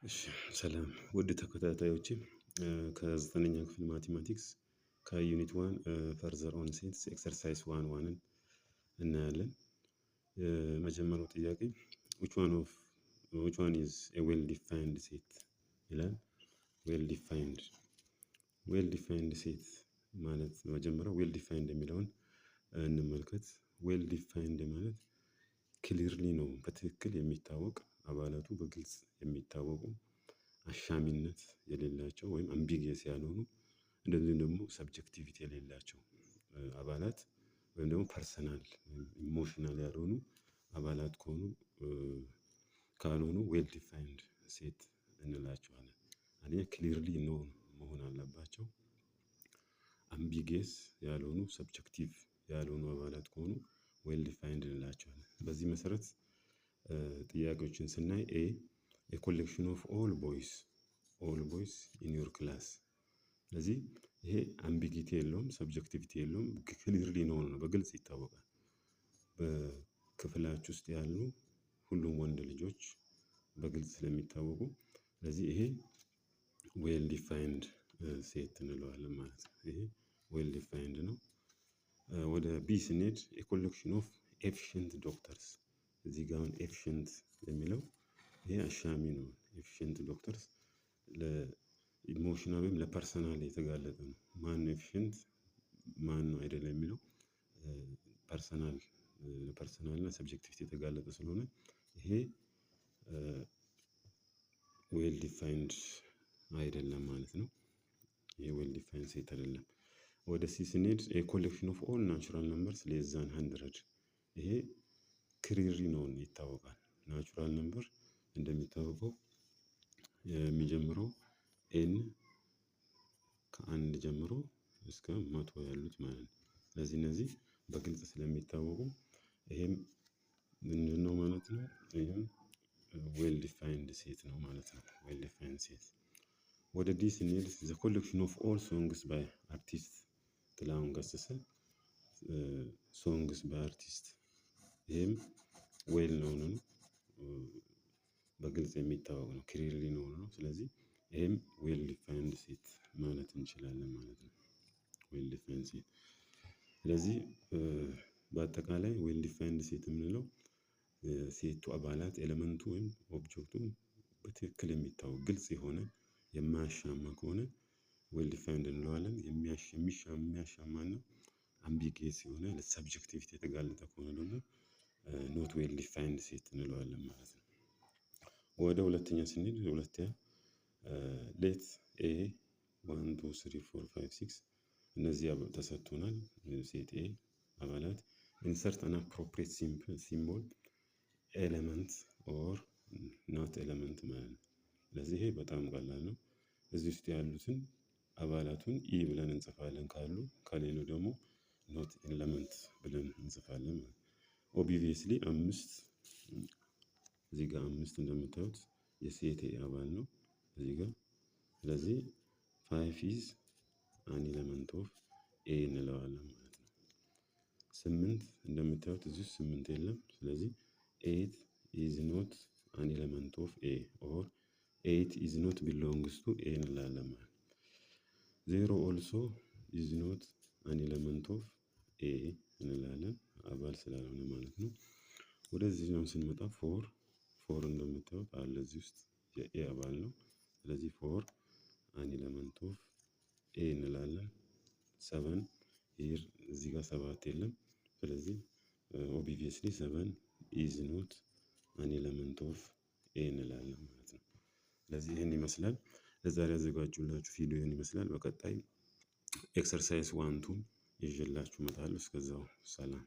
እሺ ሰላም ውድ ተከታታዮቼ ከዘጠነኛ ክፍል ማቲማቲክስ ከዩኒት 1 ፈርዘር ኦን ሴትስ ኤክሰርሳይዝ 1 እናያለን። የመጀመሪያው ጥያቄ which one is a well defined set ይላል። well defined set ማለት መጀመሪያ well defined የሚለውን እንመልከት። well defined ማለት ክሊርሊ ነው በትክክል የሚታወቅ አባላቱ በግልጽ የሚታወቁ አሻሚነት የሌላቸው ወይም አምቢጊየስ ያልሆኑ እንደዚሁም ደግሞ ሰብጀክቲቪቲ የሌላቸው አባላት ወይም ደግሞ ፐርሰናል ኢሞሽናል ያልሆኑ አባላት ካልሆኑ ዌል ዲፋይንድ ሴት እንላቸዋለን። አንደኛ ክሊርሊ ኖውን መሆን አለባቸው። አምቢጊየስ ያልሆኑ ሰብጀክቲቭ ያልሆኑ አባላት ከሆኑ ዌል ዲፋይንድ እንላቸዋለን። በዚህ መሰረት ጥያቄዎችን ስናይ a collection of all boys in your class። ስለዚህ ይሄ አምቢጊቲ የለውም፣ ሰብጀክቲቪቲ የለውም፣ ክሊርሊ ነው በግልጽ ይታወቃል። በክፍላችሁ ውስጥ ያሉ ሁሉም ወንድ ልጆች በግልጽ ስለሚታወቁ ስለዚህ ይሄ ዌል ዲፋይንድ ሴት እንለዋለን ማለት ነው። ይሄ ዌል ዲፋይንድ ነው። ወደ ቢ ስንሄድ a collection of efficient doctors። እዚህ ጋር አሁን ኤፊሽንት የሚለው ይሄ አሻሚ ነው። ኤፊሽንት ዶክተርስ ለኢሞሽናል ወይም ለፐርሰናል የተጋለጠ ነው። ማን ነው ኤፊሽንት ማን ነው አይደለም የሚለው ፐርሰናል እና ሰብጀክቲቪቲ የተጋለጠ ስለሆነ ይሄ ዌል ዲፋይንድ አይደለም ማለት ነው። ይሄ ዌል ዲፋይንድ ሴት አይደለም። ወደ ሲ ስንሄድ a collection of all natural numbers less than 100። ይሄ ክሊርሊ ነው ይታወቃል። ናቹራል ነምበር እንደሚታወቀው የሚጀምረው ኤን ከአንድ ጀምሮ እስከ 100 ያሉት ማለት ነው። ስለዚህ እነዚህ በግልጽ ስለሚታወቁ ይሄም ምንድነው ማለት ነው? ይሄም ዌል ዲፋይንድ ሴት ነው ማለት ነው። ዌል ዲፋይንድ ሴት። ወደ ዲ ስንሄድ the collection of all songs by artist ጥላሁን ገሰሰ songs by artist ይሄም ዌል ነው በግልጽ የሚታወቅ ነው። ክሊርሊ ነው። ስለዚህ ይሄም ዌል ዲፋይንድ ሴት ማለት እንችላለን ማለት ነው። ዌል ዲፋይንድ ሴት። ስለዚህ በአጠቃላይ ዌል ዲፋይንድ ሴት የምንለው ሴቱ አባላት ኤሌመንቱ ወይም ኦብጀክቱ በትክክል የሚታወቅ ግልጽ የሆነ የማያሻማ ከሆነ ዌል ዲፋይንድ እንለዋለን። የሚያሻማና አምቢጊየስ የሆነ ለሰብጀክቲቪቲ የተጋለጠ ከሆነ ደግሞ ኖት ዌል ዲፋይንድ ሴት እንለዋለን ማለት ነው። ወደ ሁለተኛ ስንሄድ ሁለተኛ ሌት ኤ 1 2 3 4 5 6 እነዚህ ተሰጥቶናል። ሴት ኤ አባላት ኢንሰርት አን አፕሮፕሪየት ሲምቦል ኤሌመንት ኦር ኖት ኤሌመንት ማለት ነው። ስለዚህ ይሄ በጣም ቀላል ነው። እዚህ ውስጥ ያሉትን አባላቱን ኢ ብለን እንጽፋለን ካሉ ከሌሉ ደግሞ ኖት ኤሌመንት ብለን እንጽፋለን ማለት ነው። ኦብቪየስሊ 5 እዚህ ጋር 5 እንደምታዩት የሴት ኤ አባል ነው እዚህ ጋር። ስለዚህ 5 is an element of A እንለዋለን ማለት ነው። 8 እንደምታዩት እዚህ 8 የለም። ስለዚህ 8 is not an element of A or 8 is not belongs to A እንላለን ማለት ነው። 0 also is not an element of A እንላለን አባል ስላልሆነ ማለት ነው። ወደዚህ ነው ስንመጣ 4 እንደምታዩት አለ እዚህ ውስጥ የኤ አባል ነው። ስለዚህ 4 an element of A እንላለን። 7 እዚህ ጋር 7 የለም። ስለዚህ obviously 7 is not an element of A እንላለን ማለት ነው። ስለዚህ ይሄን ይመስላል ለዛሬ ያዘጋጁላችሁ ቪዲዮ ይሄን ይመስላል። በቀጣይ ኤክሰርሳይዝ 1 2 ይዤላችሁ እመጣለሁ። እስከዛው ሰላም።